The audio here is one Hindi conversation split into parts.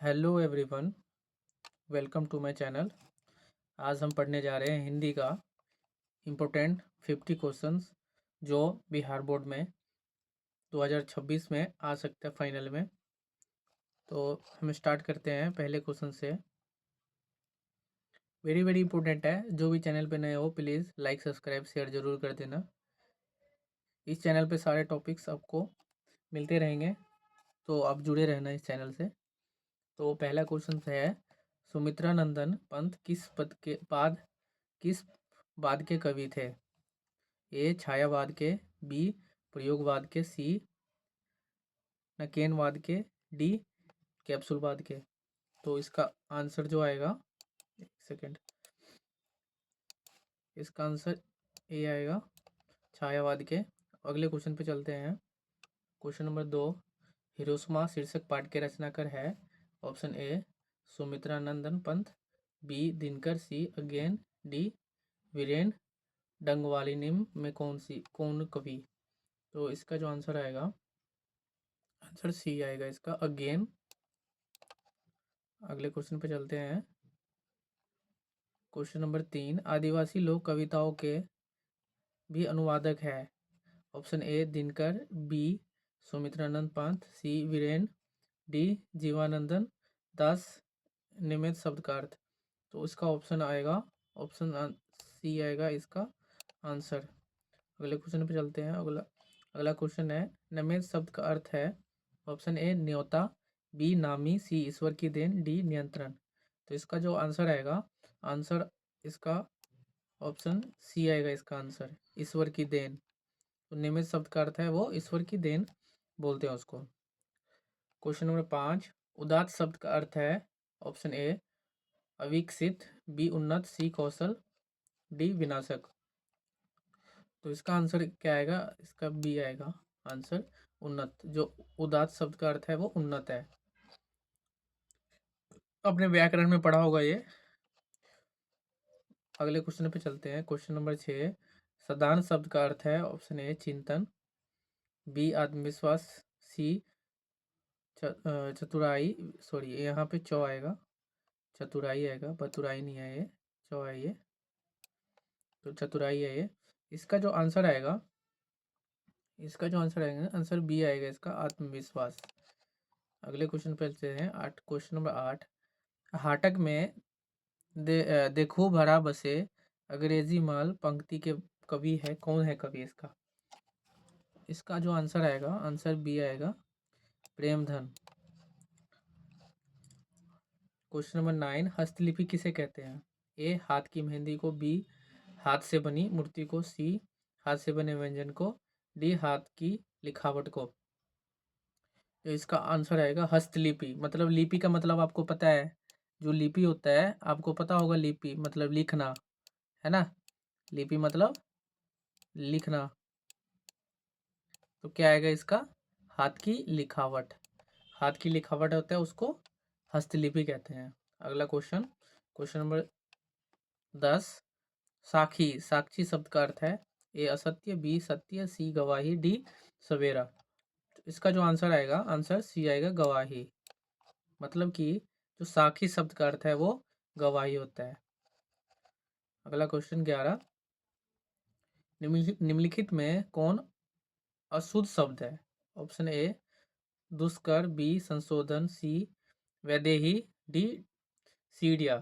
Hello everyone, welcome to my channel. आज हम पढ़ने जा रहे हैं हिंदी का इम्पोर्टेंट 50 क्वेश्चंस जो बिहार बोर्ड में 2026 में आ सकते हैं फाइनल में। तो हम स्टार्ट करते हैं पहले क्वेश्चन से। वेरी वेरी इंपॉर्टेंट है। जो भी चैनल पे नए हो प्लीज़ लाइक सब्सक्राइब शेयर ज़रूर कर देना। इस चैनल पे सारे टॉपिक्स आपको मिलते रहेंगे, तो आप जुड़े रहना इस चैनल से। तो पहला क्वेश्चन है, सुमित्रा नंदन पंत किस बाद के कवि थे? ए छायावाद के, बी प्रयोगवाद के, सी नकेनवाद के, डी कैप्सूलवाद के। तो इसका आंसर जो आएगा, एक सेकेंड, इसका आंसर ए आएगा, छायावाद के। अगले क्वेश्चन पे चलते हैं। क्वेश्चन नंबर 2, हिरोशिमा शीर्षक पाठ के रचनाकार है? Option A Sumitra Nandan Pant, B Dinkar, C अगेन, डी वीरेन डंगवाली। निम्न में कौन कवि? तो इसका जो आंसर आएगा, आंसर सी आएगा इसका, अगेन। अगले क्वेश्चन पे चलते हैं। क्वेश्चन नंबर 3, आदिवासी लोक कविताओं के भी अनुवादक है? Option A Dinkar, B Sumitranand Pant, C Viren, D Jibanananda Das. नियमित शब्द का अर्थ? तो इसका ऑप्शन आएगा, ऑप्शन सी आएगा इसका आंसर। अगले क्वेश्चन पे चलते हैं। अगला अगला क्वेश्चन है, नियमित शब्द का अर्थ है? ऑप्शन ए न्योता, बी नामी, सी ईश्वर की देन, डी नियंत्रण। तो इसका जो आंसर आएगा, आंसर इसका ऑप्शन सी आएगा इसका आंसर, ईश्वर की देन। तो नियमित शब्द का अर्थ है वो ईश्वर की देन बोलते हैं उसको। क्वेश्चन नंबर 5, उदात्त शब्द का अर्थ है? ऑप्शन ए अविकसित, बी उन्नत, सी कौशल, डी विनाशक। तो इसका आंसर क्या आएगा? इसका बी आएगा आंसर, उन्नत। जो उदात्त शब्द का अर्थ है वो उन्नत है। अपने व्याकरण में पढ़ा होगा ये। अगले क्वेश्चन पे चलते हैं। क्वेश्चन नंबर 6, साधारण शब्द का अर्थ है? ऑप्शन ए चिंतन, बी आत्मविश्वास, सी चतुराई, सॉरी यहाँ पे चौ आएगा, चतुराई आएगा, बतुराई नहीं है ये, चौ है ये, तो चतुराई है ये। इसका जो आंसर आएगा, आंसर बी आएगा इसका, आत्मविश्वास। अगले क्वेश्चन पे चलते हैं। क्वेश्चन नंबर 8, हाटक में देखो भरा बसे अंग्रेजी माल पंक्ति के कवि है? कौन है कवि इसका? इसका जो आंसर आएगा, आंसर बी आएगा, प्रेमधन। क्वेश्चन नंबर 9, हस्तलिपि किसे कहते हैं? ए हाथ की मेहंदी को, बी हाथ से बनी मूर्ति को, सी हाथ से बने व्यंजन को, डी हाथ की लिखावट को। तो इसका आंसर आएगा हस्तलिपि। मतलब लिपि का मतलब आपको पता है, जो लिपि होता है आपको पता होगा, लिपि मतलब लिखना, है ना? लिपि मतलब लिखना। तो क्या आएगा इसका? हाथ की लिखावट। हाथ की लिखावट होता है उसको हस्तलिपि कहते हैं। अगला क्वेश्चन, क्वेश्चन नंबर 10, साखी साक्षी शब्द का अर्थ है? ए असत्य, बी सत्य, सी गवाही, डी सवेरा। तो इसका जो आंसर आएगा, आंसर सी आएगा, गवाही। मतलब कि जो साखी शब्द का अर्थ है वो गवाही होता है। अगला क्वेश्चन 11, निम्नलिखित में कौन अशुद्ध शब्द है? ऑप्शन ए दुष्कर, बी संशोधन, सी वैदेही, डी सीडिया।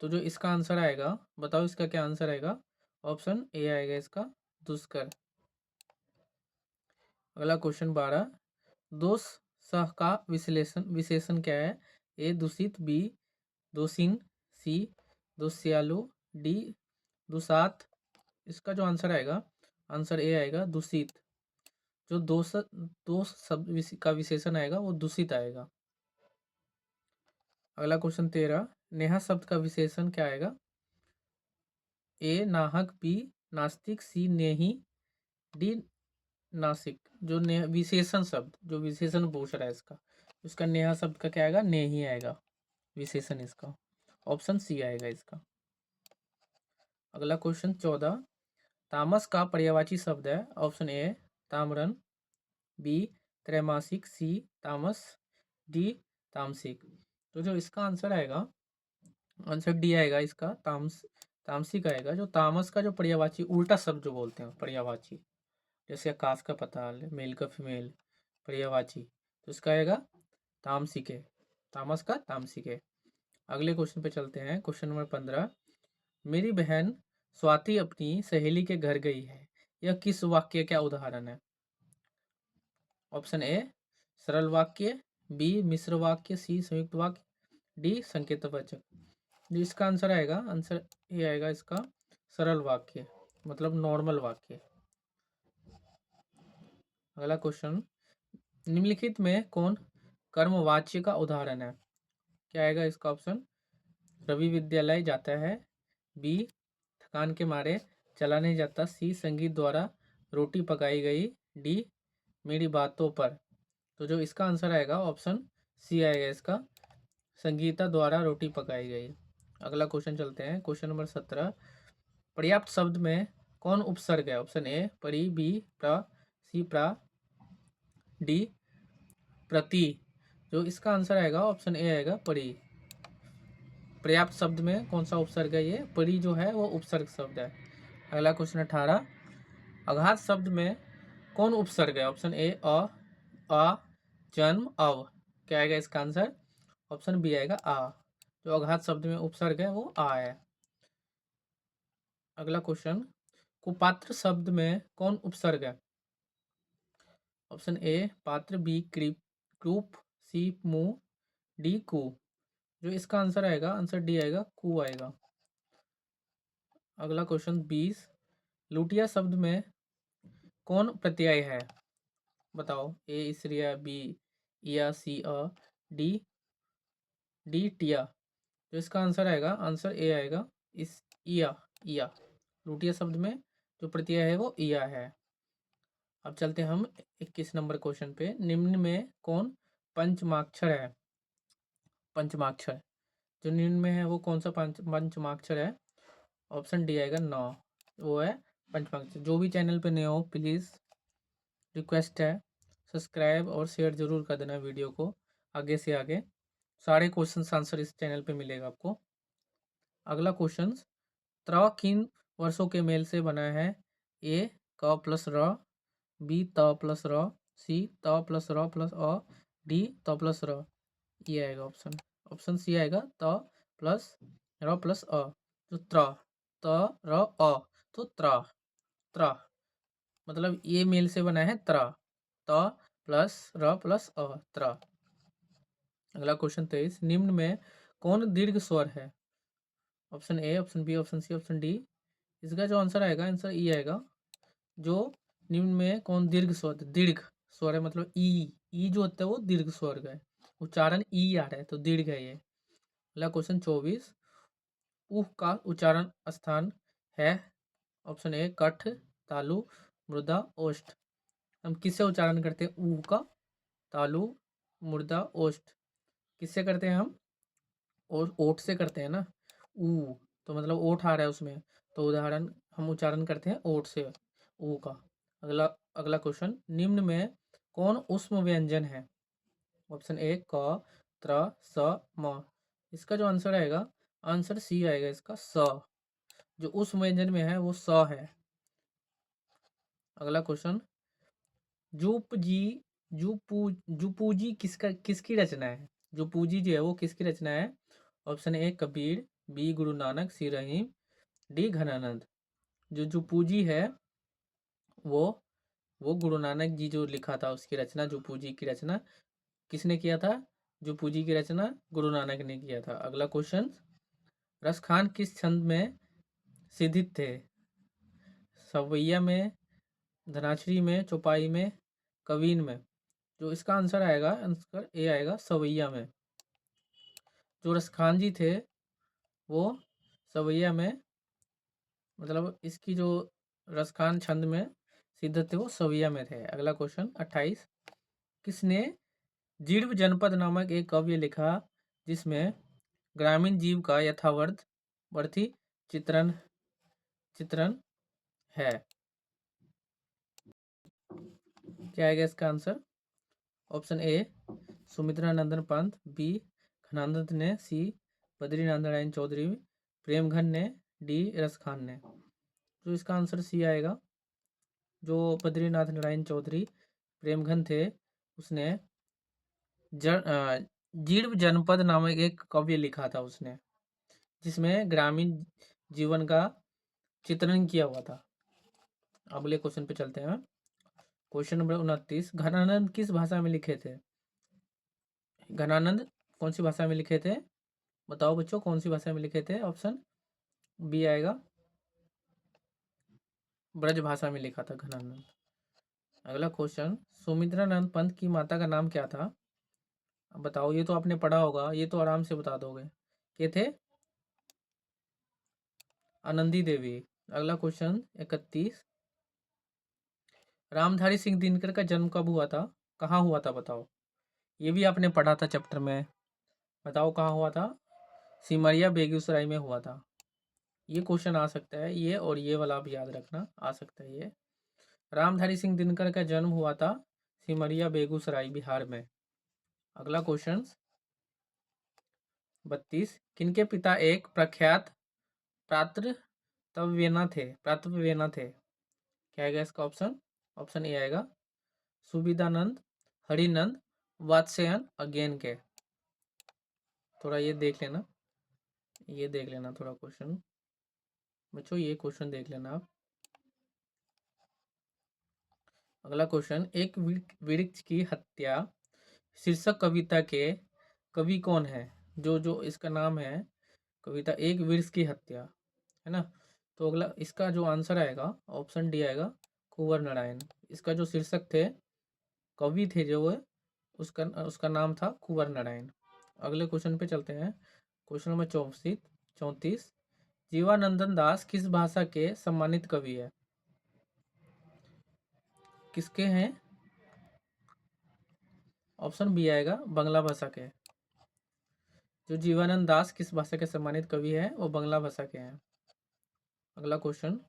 तो जो इसका आंसर आएगा, बताओ इसका क्या आंसर आएगा? ऑप्शन ए आएगा इसका, दुष्कर। अगला क्वेश्चन 12, दोष सह का विशेषण क्या है? ए दूषित, बी दोषीन, सी दोष्यालु, डी दुसात। इसका जो आंसर आएगा, आंसर ए आएगा, दूषित। जो दोष शब्द का विशेषण आएगा वो दूषित आएगा। अगला क्वेश्चन 13, नेहा शब्द का विशेषण क्या आएगा? ए नाहक, बी नास्तिक, सी नेही, डी नासिक। जो विशेषण शब्द, जो विशेषण पूछ रहा है इसका नेहा शब्द का क्या आएगा? नेही आएगा विशेषण इसका। ऑप्शन सी आएगा इसका। अगला क्वेश्चन 14, तामस का पर्यायवाची शब्द है? ऑप्शन ए ताम्रन, बी त्रैमासिक, सी तामस, डी तामसिक। तो जो इसका आंसर आएगा, आंसर डी आएगा इसका, तामसिक आएगा। जो तामस का जो पर्यायवाची उल्टा शब्द जो बोलते हैं पर्यायवाची, जैसे आकाश का पताल, मेल का फीमेल, पर्यायवाची, तो इसका आएगा तामसिक है, तामस का तामसिक है। अगले क्वेश्चन पे चलते हैं, क्वेश्चन नंबर 15। मेरी बहन स्वाति अपनी सहेली के घर गई है, यह किस वाक्य का उदाहरण है? ऑप्शन ए सरल वाक्य, बी मिश्र वाक्य, सी संयुक्त वाक्य, डी संकेतवाचक। जो इसका आंसर आएगा, आंसर ये आएगा इसका सरल वाक्य, मतलब नॉर्मल वाक्य। अगला क्वेश्चन, निम्नलिखित में कौन कर्मवाच्य का उदाहरण है? क्या आएगा इसका ऑप्शन? रवि विद्यालय जाता है, बी थकान के मारे चला नहीं जाता, सी संगीत द्वारा रोटी पकाई गई, डी मेरी बातों पर। तो जो इसका आंसर आएगा ऑप्शन सी आएगा इसका, संगीता द्वारा रोटी पकाई गई। अगला क्वेश्चन चलते हैं, क्वेश्चन नंबर 17। पर्याप्त शब्द में कौन उपसर्ग है? ऑप्शन ए परि, बी प्र, सी प्रा, डी प्रति। जो इसका आंसर आएगा ऑप्शन ए आएगा परि। पर्याप्त शब्द में कौन सा उपसर्ग है? ये परि जो है वो उपसर्ग शब्द है। अगला क्वेश्चन 18। अघात शब्द में कौन उपसर्ग है? ऑप्शन ए अ, जन्म, अव। क्या आएगा इसका आंसर? ऑप्शन बी आएगा आ। जो अघात शब्द में उपसर्ग है वो आ है। अगला क्वेश्चन, कुपात्र शब्द में कौन उपसर्ग है? ऑप्शन ए पात्र, बी क्रूप, सी मुंह, डी कु। जो इसका आंसर आएगा, आंसर डी आएगा, कु आएगा। अगला क्वेश्चन 20। लुटिया शब्द में कौन प्रत्यय है? बताओ, ए स्त्रिया, बी या, सी डी डी टिया। जो इसका आंसर आएगा, आंसर ए आएगा, इस इया। लुटिया शब्द में जो प्रत्यय है वो इया है। अब चलते हैं हम 21 नंबर क्वेश्चन पे। निम्न में कौन पंचमाक्षर है? पंचमाक्षर जो निम्न में है वो कौन सा पंचमाक्षर है? ऑप्शन डी आएगा नौ, वो है पंचमाक्षर। जो भी चैनल पे नए हो प्लीज़ रिक्वेस्ट है सब्सक्राइब और शेयर जरूर कर देना वीडियो को आगे से आगे। सारे क्वेश्चन आंसर इस चैनल पे मिलेगा आपको। अगला क्वेश्चन, त्र किन वर्षों के मेल से बना है? ए क प्लस र, बी त प्लस र, सी त प्लस र प्लस अ, डी त प्लस र। ये आएगा ऑप्शन, ऑप्शन सी आएगा त प्लस र प्लस अ। तो त र अ, तो त्र मतलब ये मेल से बना है त्र, त प्लस र प्लस अ, त्र। अगला क्वेश्चन 23। निम्न में कौन दीर्घ स्वर है? Option A, option B, option C, option D. इसका जो आंसर आएगा, आंसर ई आएगा। जो निम्न में कौन दीर्घ स्वर, दीर्घ स्वर है, मतलब ई जो होता है वो दीर्घ स्वर का है, उच्चारण ई आ रहा है तो दीर्घ है ये। अगला क्वेश्चन 24। उह का उच्चारण स्थान है? ऑप्शन ए कठ, तालु, मृदा, ओष्ठ। हम किससे उच्चारण करते हैं उह का? तालु, मृदा, ओष्ठ। किससे करते हैं हम? और ओठ से करते हैं ना। ऊ तो मतलब ओठ आ रहा है उसमें, तो उदाहरण हम उच्चारण करते हैं ओठ से, ऊ का। अगला अगला क्वेश्चन, निम्न में कौन ऊष्म व्यंजन है? ऑप्शन ए क, त्र, स, म। इसका जो आंसर आएगा, आंसर सी आएगा इसका, स। जो ऊष्म व्यंजन में है वो स है। अगला क्वेश्चन, जुपजी जुपूजी किसकी रचना है? जुपूजी जो है वो किसकी रचना है? ऑप्शन ए कबीर, बी गुरु नानक, सी रहीम, डी घनानंद। जो जुपूजी है वो गुरु नानक जी जो लिखा था उसकी रचना, जुपूजी की रचना किसने किया था? जुपूजी की रचना गुरु नानक ने किया था। अगला क्वेश्चन, रसखान किस छंद में सिद्धित थे? सवैया में, धनाचरी में, चौपाई में, कवीन में। जो इसका आंसर आएगा, आंसर ए आएगा, सवैया में। जो रसखान जी थे वो सवैया में, मतलब इसकी जो रसखान छंद में सिद्ध थे वो सवैया में थे। अगला क्वेश्चन 28। किसने जीर्ण जनपद नामक एक काव्य लिखा जिसमें ग्रामीण जीव का यथार्थी चित्रण चित्रण है? क्या आएगा इसका answer? Option A Sumitra Nandan Pant, B Ghananand ने, सी बद्रीनाथ नारायण चौधरी, प्रेमघन ने, डी रस खान ने। तो इसका आंसर सी आएगा। जो बद्रीनाथ नारायण चौधरी प्रेमघन थे उसने जीर्ण जनपद नामक एक काव्य लिखा था उसने, जिसमें ग्रामीण जीवन का चित्रण किया हुआ था। अगले क्वेश्चन पे चलते हैं। क्वेश्चन नंबर 29, घनानंद किस भाषा में लिखे थे? घनानंद कौन सी भाषा में लिखे थे? बताओ बच्चों, कौन सी भाषा में लिखे थे? ऑप्शन बी आएगा, ब्रज भाषा में लिखा था घनानंद। अगला क्वेश्चन, सुमित्रानंद पंत की माता का नाम क्या था? अब बताओ, ये तो आपने पढ़ा होगा, ये तो आराम से बता दोगे। क्या थे? आनंदी देवी। अगला क्वेश्चन 31, रामधारी सिंह दिनकर का जन्म कब हुआ था? कहाँ हुआ था बताओ। ये भी आपने पढ़ा था चैप्टर में। बताओ कहाँ हुआ था? सिमरिया बेगूसराय में हुआ था। ये क्वेश्चन आ सकता है, ये और ये वाला आप याद रखना, आ सकता है ये। रामधारी सिंह दिनकर का जन्म हुआ था सिमरिया बेगूसराय बिहार में। अगला क्वेश्चन 32, किनके पिता एक प्रख्यात प्रातत्ववेत्ता थे? क्या आएगा इसका ऑप्शन? ऑप्शन ए आएगा, सुविदानंद, हरिनंद, वात्स्ययन, अज्ञेन के। थोड़ा ये देख लेना, ये देख लेना थोड़ा क्वेश्चन बच्चों, ये क्वेश्चन देख लेना आप। अगला क्वेश्चन, एक वृक्ष की हत्या शीर्षक कविता के कवि कौन है? जो इसका नाम है कविता एक वृक्ष की हत्या, है ना। तो अगला इसका जो आंसर आएगा ऑप्शन डी आएगा, कुंवर नारायण। इसका जो शीर्षक थे, कवि थे जो वो, उसका नाम था कुंवर नारायण। अगले क्वेश्चन पे चलते हैं। क्वेश्चन नंबर 34, जीवानंदन दास किस भाषा के सम्मानित कवि है? किसके हैं? ऑप्शन बी आएगा, बांग्ला भाषा के। जो जीवानंद दास किस भाषा के सम्मानित कवि है, वो बांग्ला भाषा के हैं। अगला क्वेश्चन,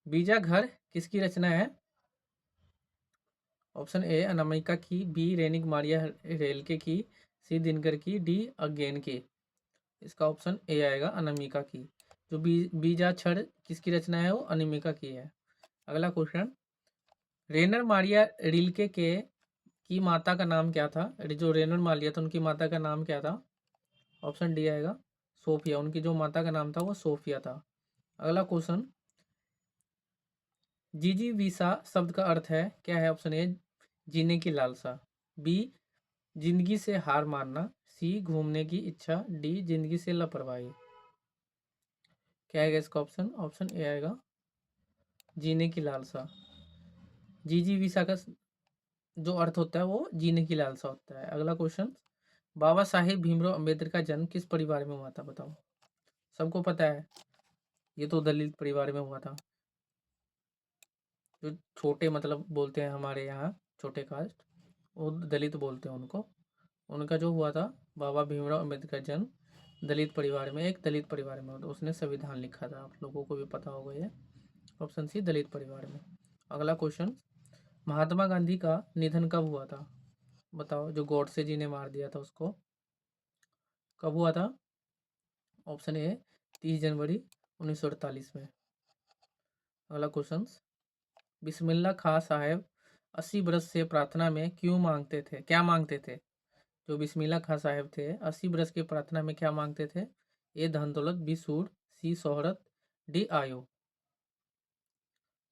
बीजा घर किसकी रचना है? ऑप्शन ए अनामिका की, बी रेनिक मारिया रेलके की, सी दिनकर की, डी अज्ञेन की। इसका ऑप्शन ए आएगा, अनामिका की। जो बीजा क्षर किसकी रचना है, वो अनामिका की है। अगला क्वेश्चन, रेनर मारिया रिल्के के की माता का नाम क्या था? जो रेनर मारिया था उनकी माता का नाम क्या था? ऑप्शन डी आएगा, सोफिया। उनकी जो माता का नाम था वो सोफिया था। अगला क्वेश्चन, जीजी वीसा शब्द का अर्थ है क्या है? ऑप्शन ए, जीने की लालसा, बी जिंदगी से हार मानना, सी घूमने की इच्छा, डी जिंदगी से लापरवाही। क्या आएगा इसका ऑप्शन? ऑप्शन ए आएगा, जीने की लालसा। जीजी वीसा का जो अर्थ होता है वो जीने की लालसा होता है। अगला क्वेश्चन, बाबा साहेब भीमराव अंबेडकर का जन्म किस परिवार में हुआ था? बताओ, सबको पता है, ये तो दलित परिवार में हुआ था। जो छोटे मतलब बोलते हैं हमारे यहाँ, छोटे कास्ट, वो दलित बोलते हैं उनको। उनका जो हुआ था, बाबा भीमराव अंबेडकर का जन्म दलित परिवार में, एक दलित परिवार में हुआ था। उसने संविधान लिखा था, आप लोगों को भी पता होगा ये। ऑप्शन सी, दलित परिवार में। अगला क्वेश्चन, महात्मा गांधी का निधन कब हुआ था? बताओ, जो गॉडसे जी ने मार दिया था उसको, कब हुआ था? ऑप्शन ए 30 जनवरी 1948 में। अगला क्वेश्चन, बिस्मिल्लाह खां साहब 80 बरस से प्रार्थना में क्यों मांगते थे, क्या मांगते थे? जो बिस्मिल्लाह खां साहब थे 80 बरस की प्रार्थना में क्या मांगते थे? ए धन दौलत, बी सूर, सी शोहरत, डी आयु।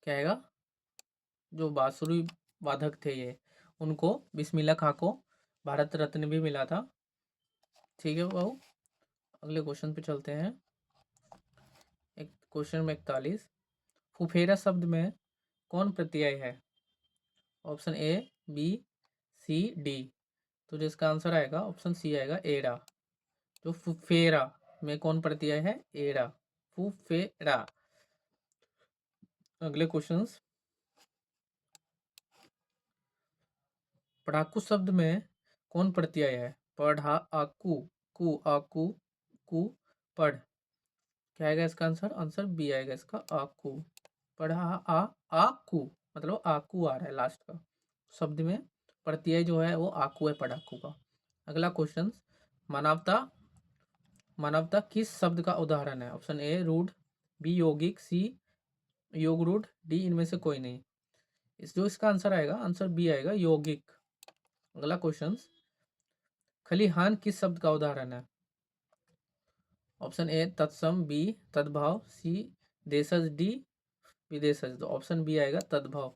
क्या आएगा? जो बांसुरी वादक थे ये, उनको बिस्मिल्लाह खां को भारत रत्न भी मिला था। ठीक है बाबू, अगले क्वेश्चन पे चलते हैं। एक क्वेश्चन में 41, फुफेरा शब्द में कौन प्रत्यय है? Option A, B, C, D. तो जिसका आंसर आएगा ऑप्शन सी आएगा, एड़ा। जो फुफेरा में कौन प्रत्यय है? एड़ा, फुफेरा। अगले क्वेश्चंस, पढ़ाकू शब्द में कौन प्रत्यय है? पढ़ा आकू, कु आकू, कु पढ़। क्या आएगा इसका आंसर? आंसर बी आएगा इसका, आकू। पढ़ा आकू, मतलब आकू आ रहा है लास्ट का। शब्द में प्रत्यय जो है वो आकू है, पढ़ाकू का। अगला क्वेश्चन, मानवता मानवता किस शब्द का उदाहरण है? ऑप्शन ए रूढ़, बी यौगिक, सी योग रूढ़, डी इनमें से कोई नहीं। इसका आंसर आएगा, आंसर बी आएगा, यौगिक। अगला क्वेश्चन, खलिहान किस शब्द का उदाहरण है? ऑप्शन ए तत्सम, बी तद्भाव, सी देशज, डी विदेशज। तो ऑप्शन बी आएगा तद्भाव।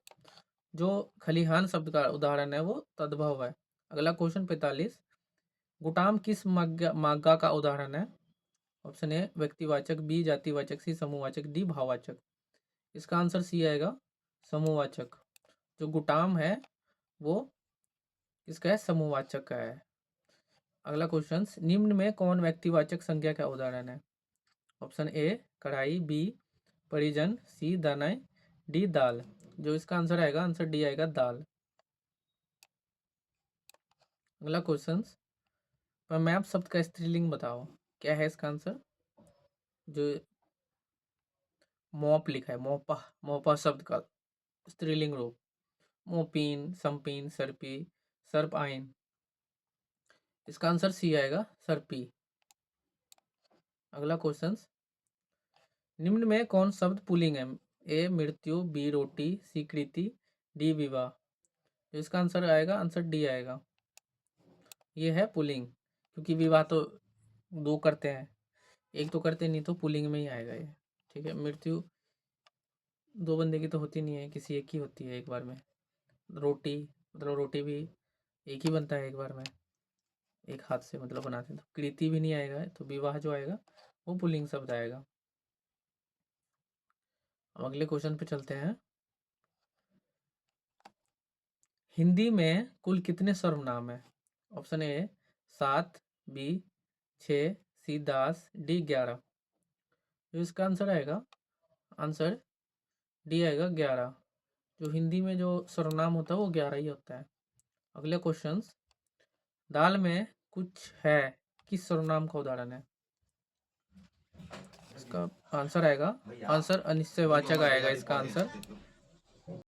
जो खलिहान शब्द का उदाहरण है वो तद्भव है। अगला क्वेश्चन 45, गुटाम किस माग्गा का उदाहरण है? ऑप्शन ए व्यक्तिवाचक, बी जातिवाचक, सी समूहवाचक, डी भाववाचक। इसका आंसर सी आएगा, समूहवाचक। जो गुटाम है वो किसका है? समूहवाचक का है। अगला क्वेश्चन, निम्न में कौन व्यक्तिवाचक संज्ञा का उदाहरण है? ऑप्शन ए कढ़ाई, बी परिजन, सी दानाई, डी दाल। जो इसका आंसर आएगा, आंसर डी आएगा, दाल। अगला क्वेश्चन, मैप शब्द का स्त्रीलिंग बताओ। क्या है इसका आंसर? जो मोप लिखा है, मोपा, मोपा शब्द का स्त्रीलिंग रूप, मोपीन, संपीन, सर्पी, सर्प आइन। इसका आंसर सी आएगा, सर्पी। अगला क्वेश्चन, निम्न में कौन शब्द पुल्लिंग है? ए मृत्यु, बी रोटी, सी कृति, डी विवाह। तो इसका आंसर आएगा, आंसर डी आएगा, ये है पुल्लिंग। क्योंकि विवाह तो दो करते हैं, एक तो करते नहीं, तो पुल्लिंग में ही आएगा ये। ठीक है, मृत्यु दो बंदे की तो होती नहीं है, किसी एक की होती है एक बार में। रोटी मतलब रोटी भी एक ही बनता है एक बार में, एक हाथ से मतलब बनाते हैं। तो कृति भी नहीं आएगा, तो विवाह जो आएगा वो पुल्लिंग शब्द आएगा। अब अगले क्वेश्चन पे चलते हैं। हिंदी में कुल कितने सर्वनाम है? Option A 7, B 6, C 10, D 11। जो इसका आंसर आएगा, आंसर डी आएगा, 11। जो हिंदी में जो सर्वनाम होता है वो 11 ही होता है। अगले क्वेश्चन, दाल में कुछ है किस सर्वनाम का उदाहरण है? इसका आंसर आएगा, आंसर अनिश्चयवाचक आएगा इसका आंसर।